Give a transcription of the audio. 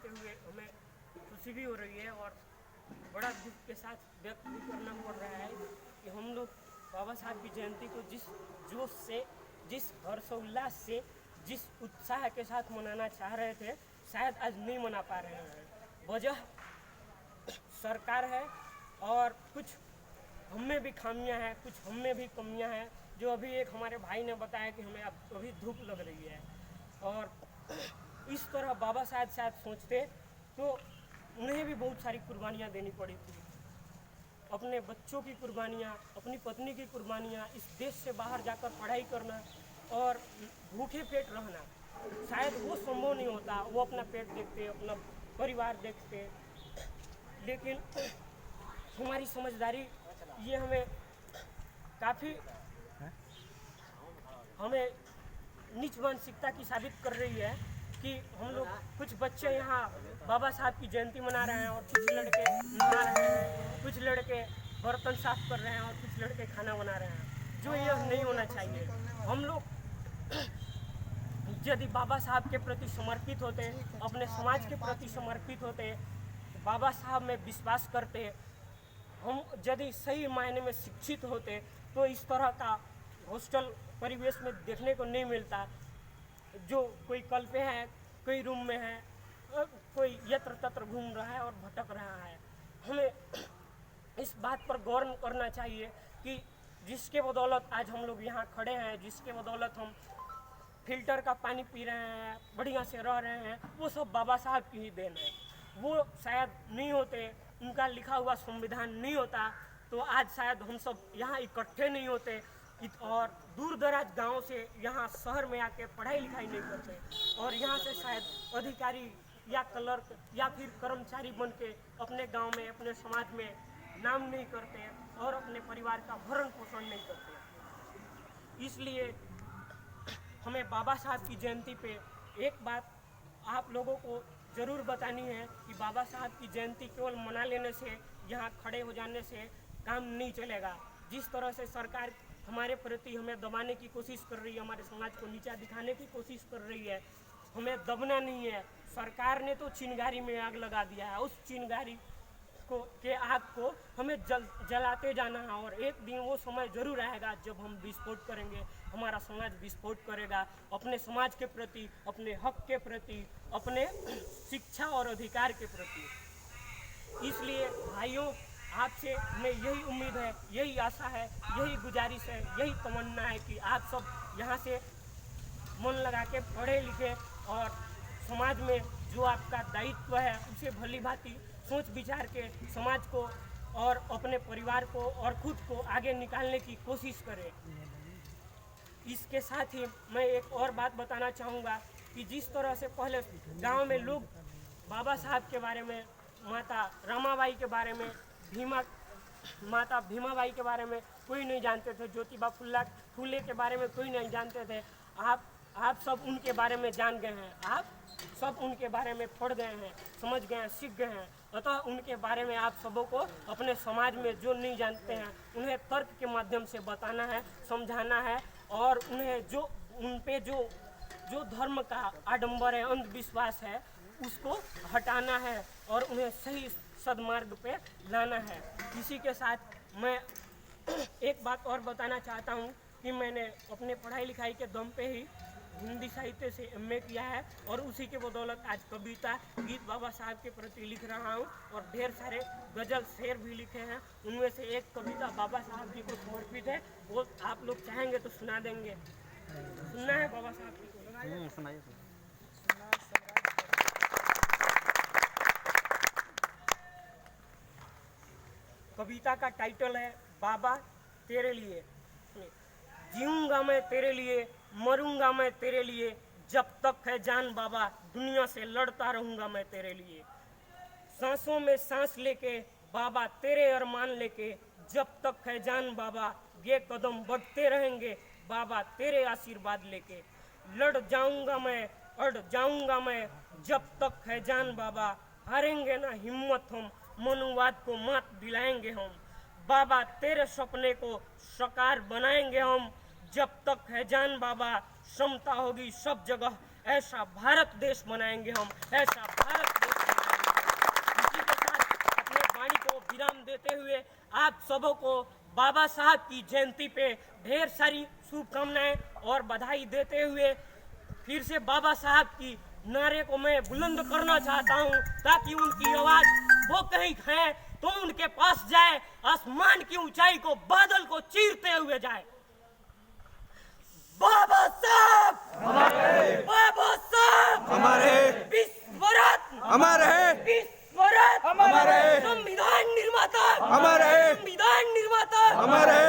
कहते हुए हमें खुशी भी हो रही है और बड़ा दुख के साथ व्यक्त भी करना पड़ रहा है कि हम लोग बाबा साहब की जयंती को जिस जोश से, जिस हर्षोल्लास से, जिस उत्साह के साथ मनाना चाह रहे थे, शायद आज नहीं मना पा रहे हैं। वजह सरकार है और कुछ हम में भी खामियां हैं, कुछ हम में भी कमियां हैं, जो अभी एक हमारे भाई ने बताया कि हमें अब अभी धूप लग रही है। और इस तरह बाबा साहब शायद सोचते तो उन्हें भी बहुत सारी कुर्बानियाँ देनी पड़ी थी, अपने बच्चों की कुर्बानियाँ, अपनी पत्नी की कुर्बानियाँ, इस देश से बाहर जाकर पढ़ाई करना और भूखे पेट रहना, शायद वो संभव नहीं होता। वो अपना पेट देखते, अपना परिवार देखते, लेकिन हमारी समझदारी ये हमें काफ़ी हमें नीच मानसिकता की साबित कर रही है कि हम लोग कुछ बच्चे यहाँ बाबा साहब की जयंती मना रहे हैं और कुछ लड़के नहा रहे हैं, कुछ लड़के बर्तन साफ कर रहे हैं और कुछ लड़के खाना बना रहे हैं, जो यह नहीं होना चाहिए। हम लोग यदि बाबा साहब के प्रति समर्पित होते, अपने समाज के प्रति समर्पित होते, बाबा साहब में विश्वास करते, हम यदि सही मायने में शिक्षित होते, तो इस तरह का हॉस्टल परिवेश में देखने को नहीं मिलता। जो कोई कल पे है, कोई रूम में है, कोई यत्र तत्र घूम रहा है और भटक रहा है। हमें इस बात पर गौर करना चाहिए कि जिसके बदौलत आज हम लोग यहाँ खड़े हैं, जिसके बदौलत हम फिल्टर का पानी पी रहे हैं, बढ़िया से रह रहे हैं, वो सब बाबा साहब की ही देन है। वो शायद नहीं होते, उनका लिखा हुआ संविधान नहीं होता, तो आज शायद हम सब यहाँ इकट्ठे नहीं होते और दूर दराज गाँव से यहाँ शहर में आके पढ़ाई लिखाई नहीं करते और यहाँ से शायद अधिकारी या क्लर्क या फिर कर्मचारी बन के अपने गांव में, अपने समाज में नाम नहीं करते और अपने परिवार का भरण पोषण नहीं करते। इसलिए हमें बाबा साहब की जयंती पे एक बात आप लोगों को ज़रूर बतानी है कि बाबा साहब की जयंती केवल मना लेने से, यहाँ खड़े हो जाने से काम नहीं चलेगा। जिस तरह से सरकार हमारे प्रति हमें दबाने की कोशिश कर रही है, हमारे समाज को नीचा दिखाने की कोशिश कर रही है, हमें दबना नहीं है। सरकार ने तो चिंगारी में आग लगा दिया है, उस चिंगारी के आग को हमें जलाते जाना है और एक दिन वो समय ज़रूर आएगा जब हम विस्फोट करेंगे, हमारा समाज विस्फोट करेगा अपने समाज के प्रति, अपने हक के प्रति, अपने शिक्षा और अधिकार के प्रति। इसलिए भाइयों, आपसे हमें यही उम्मीद है, यही आशा है, यही गुजारिश है, यही तमन्ना है कि आप सब यहाँ से मन लगा के पढ़े लिखे और समाज में जो आपका दायित्व है उसे भली भांति सोच विचार के समाज को और अपने परिवार को और खुद को आगे निकालने की कोशिश करें। इसके साथ ही मैं एक और बात बताना चाहूँगा कि जिस तरह से पहले गांव में लोग बाबा साहब के बारे में, माता रमाबाई के बारे में, माता भीमाबाई के बारे में कोई नहीं जानते थे, ज्योतिबा फुले के बारे में कोई नहीं जानते थे, आप सब उनके बारे में जान गए हैं, आप सब उनके बारे में पढ़ गए हैं, समझ गए हैं, सीख गए हैं। अतः उनके बारे में आप सबों को अपने समाज में जो नहीं जानते हैं उन्हें तर्क के माध्यम से बताना है, समझाना है और उन्हें उन पे जो धर्म का आडंबर है, अंधविश्वास है, उसको हटाना है और उन्हें सही सदमार्ग पे लाना है। इसी के साथ मैं एक बात और बताना चाहता हूँ कि मैंने अपने पढ़ाई लिखाई के दम पे ही हिंदी साहित्य से एमए किया है और उसी के बदौलत आज कविता, गीत बाबा साहब के प्रति लिख रहा हूँ और ढेर सारे गज़ल शेर भी लिखे हैं। उनमें से एक कविता बाबा साहब जी को समर्पित है, वो आप लोग चाहेंगे तो सुना देंगे। सुनना है बाबा साहब की को? सुनाइए। कविता का टाइटल है बाबा तेरे लिए। जीऊंगा मैं तेरे लिए, मरूंगा मैं तेरे लिए, जब तक है जान बाबा दुनिया से लड़ता रहूंगा मैं तेरे लिए। सांसों में सांस लेके बाबा तेरे अरमान लेके, जब तक है जान बाबा ये कदम बढ़ते रहेंगे बाबा तेरे आशीर्वाद लेके। लड़ जाऊंगा मैं, अड़ जाऊंगा मैं, जब तक है जान बाबा, हारेंगे ना हिम्मत हम, मनुवाद को मात दिलाएंगे हम। बाबा तेरे सपने को साकार बनाएंगे हम, जब तक है जान बाबा, समता होगी सब जगह, ऐसा भारत देश बनाएंगे हम, ऐसा भारत देश आप सबों को बाबा साहब की जयंती पे ढेर सारी शुभकामनाएं और बधाई देते हुए फिर से बाबा साहब की नारे को मैं बुलंद करना चाहता हूं, ताकि उनकी आवाज वो कहीं है तो उनके पास जाए, आसमान की ऊंचाई को, बादल को चीरते हुए जाए। बाबा साहब हमारे, बाबा साहब हमारे, विश्वरत्न हमारे, विश्वरत्न हमारे, संविधान निर्माता हमारे, संविधान निर्माता हमारे।